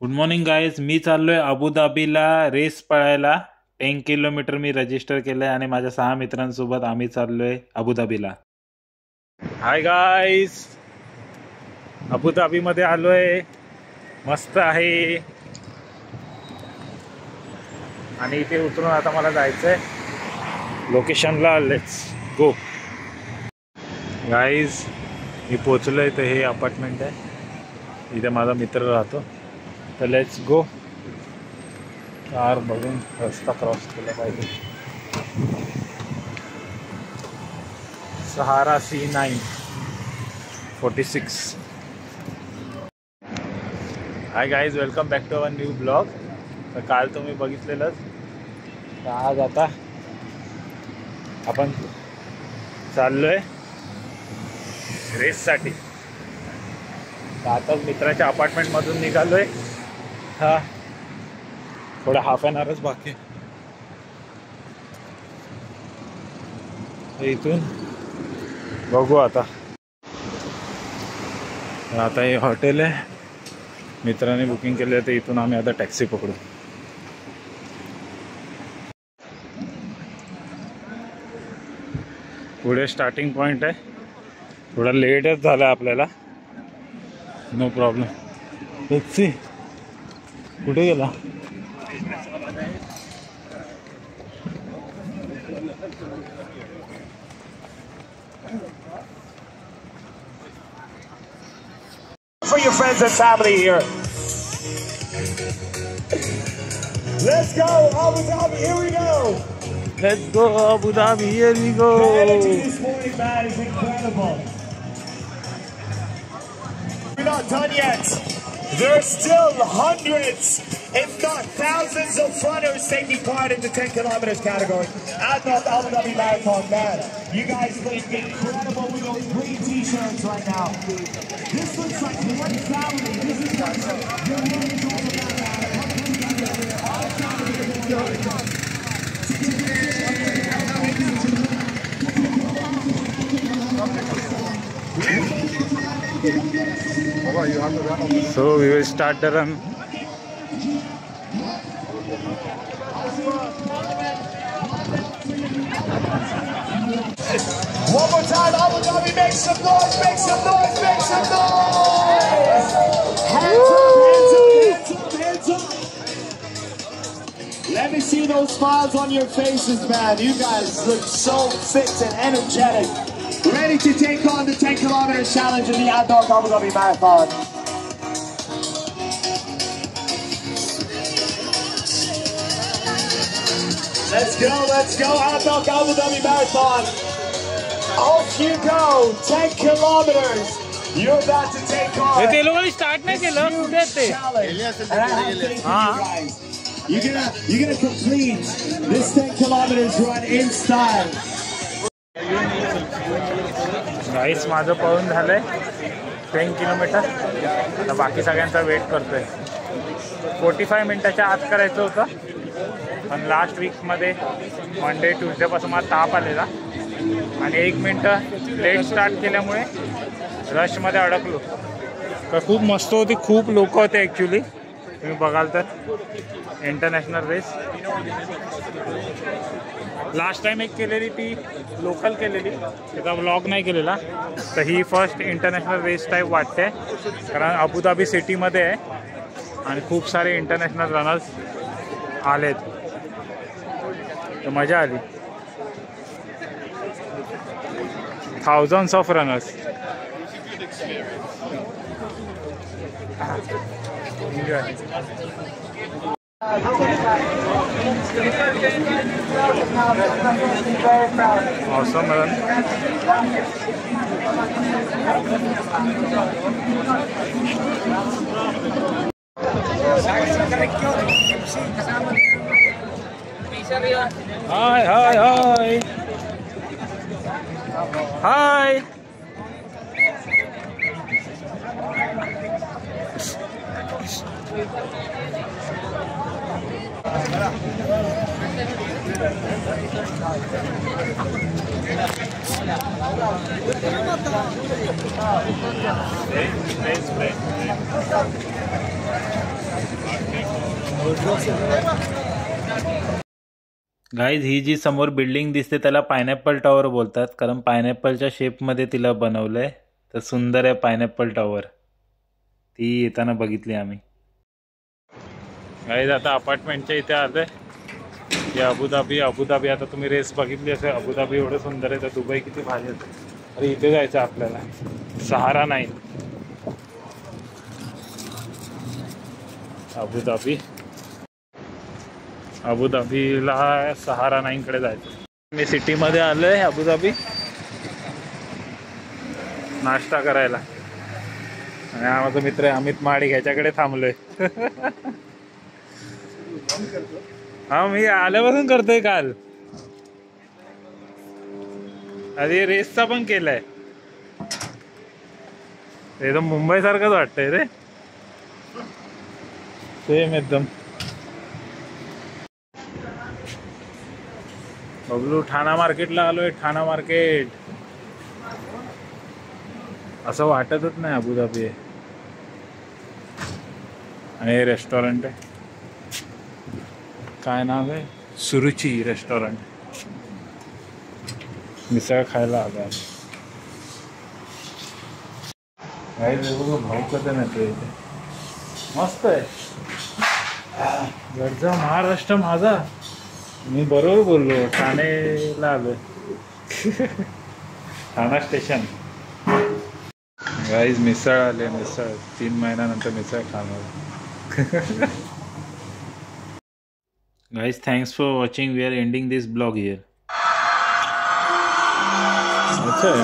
Good morning guys. मी चाललोय अबुधाबीला race पळायला. 10 kilometre मी register केलंय आणि माझ्या 6 मित्रांसोबत आम्ही चाललोय अबुधाबीला. हाय गाईज, अबुधाबीमध्ये आलोय. मस्त आहे आणि इथे उतरून आता मला जायचंय लोकेशनला. Let's go guys. मी पोचलोय तर हे अपार्टमेंट आहे, इथे माझा मित्र राहतो. तर लेट्स गो. कार बघून रस्ता क्रॉस केला पाहिजे. सहारा C9 46. Hi guys, welcome back to our new blog. तर काल तुम्ही बघितलेलंच. तर आज आता आपण चाललोय रेससाठी. तर आता मित्राच्या अपार्टमेंटमधून निघालोय. हा थोडा हाफ एन आवरच बाकी. इथून बघू आता. आता हे हॉटेल आहे, मित्राने बुकिंग केले. तर इथून आम्ही आता टॅक्सी पकडू. पुढे स्टार्टिंग पॉइंट आहे. थोडा लेटच झाला आपल्याला, नो प्रॉब्लेम. टॅक्सी कुठे गेला? For your friends and family here. Let's go, Abu Dhabi, here we go. Let's go Abu Dhabi, here we go. The energy this morning, man, is incredible. We're not done yet. There are still hundreds, if not thousands of runners taking part in the 10 kilometers category at the Abu Dhabi Marathon, man. You guys look incredible with those green t-shirts right now. This looks like one family. This is what you're running all So we will start the run. One more time, Abu Dhabi, make some noise, make some noise, make some noise! Hands up, hands up, hands up, hands up! Let me see those smiles on your faces, man. You guys look so fit and energetic. Ready to take on the 10 kilometer challenge in the Adnok Abu Dhabi Marathon. Let's go, Adnok Abu Dhabi Marathon. Off you go, 10 kilometers. You're about to take on ते लोकांनी start नाही केलं. कुठे ते challenge. And I have faith in you guys. You're gonna complete this 10 kilometers run in style. Guys, माझं पळून झालंय 10 kilometre. आता बाकी सगळ्यांचा वेट करतोय. 45 मिनिटाच्या आत करायचं होतं, पण लास्ट वीकमध्ये मंडे ट्यूजडेपासून मला ताप आलेला आणि 1 मिनटं लेट स्टार्ट केल्यामुळे रशमध्ये अडकलो. तर खूप मस्त होती, खूप लोक होते ॲक्च्युली. तुम्ही बघाल तर इंटरनॅशनल रेस लास्ट टाइम एक केलेली, ती लोकल केलेली, त्याचा व्लॉग नाही केलेला. तर ही फर्स्ट इंटरनॅशनल रेस टाईप वाटते, कारण अबुधाबी सिटीमध्ये आहे आणि खूप सारे इंटरनॅशनल रनर्स आलेत. तर मजा आली. thousands of runners. Enjoy. Awesome run. Hi, hi, hi. Hi. Play. Guys ही जी समोर बिल्डिंग दिसते त्याला पायनॅपल टॉवर बोलतात, कारण पायनॅपलच्या शेपमध्ये तिला बनवलंय. तर सुंदर आहे पायनॅपल टॉवर, ती येताना बघितली आम्ही. गाईज आता अपार्टमेंटच्या इथे आलोय. हे अबुधाबी. आता तुम्ही रेस बघितली असेल. अबुधाबी एवढं सुंदर आहे, तर दुबई किती भारी आहे. अरे इथे जायचं आपल्याला, सहारा 9 अबुधाबीला सहारा 9 कडे जायचं. मी सिटीमध्ये आलोय अबुधाबी नाश्ता करायला, आणि हा माझा मित्र आहे अमित महाडिक, ह्याच्याकडे थांबलोय. हा मी आल्यापासून करतोय काल. अरे रेसचा पण केलाय. एकदम मुंबई सारखंच वाटतंय रे, सेम एकदम. बबलू ठाणा मार्केटला आलोय. ठाणा मार्केट असं वाटतच नाही अबुधाबी आहे. आणि हे रेस्टॉरंट आहे, काय नाव आहे, सुरुची रेस्टॉरंट. मिसळ खायला आलो. भाऊ कधी नाही इथे, मस्त आहे. गडचा महाराष्ट्र माझा. मी बरोबर बोललो, ठाणेला आलोय. ठाणा स्टेशन. गाईज मिसळ आले. मिसळ 3 महिन्यानंतर मिसळ खाणार. Guys, thanks for watching. We are ending this vlog here. Okay.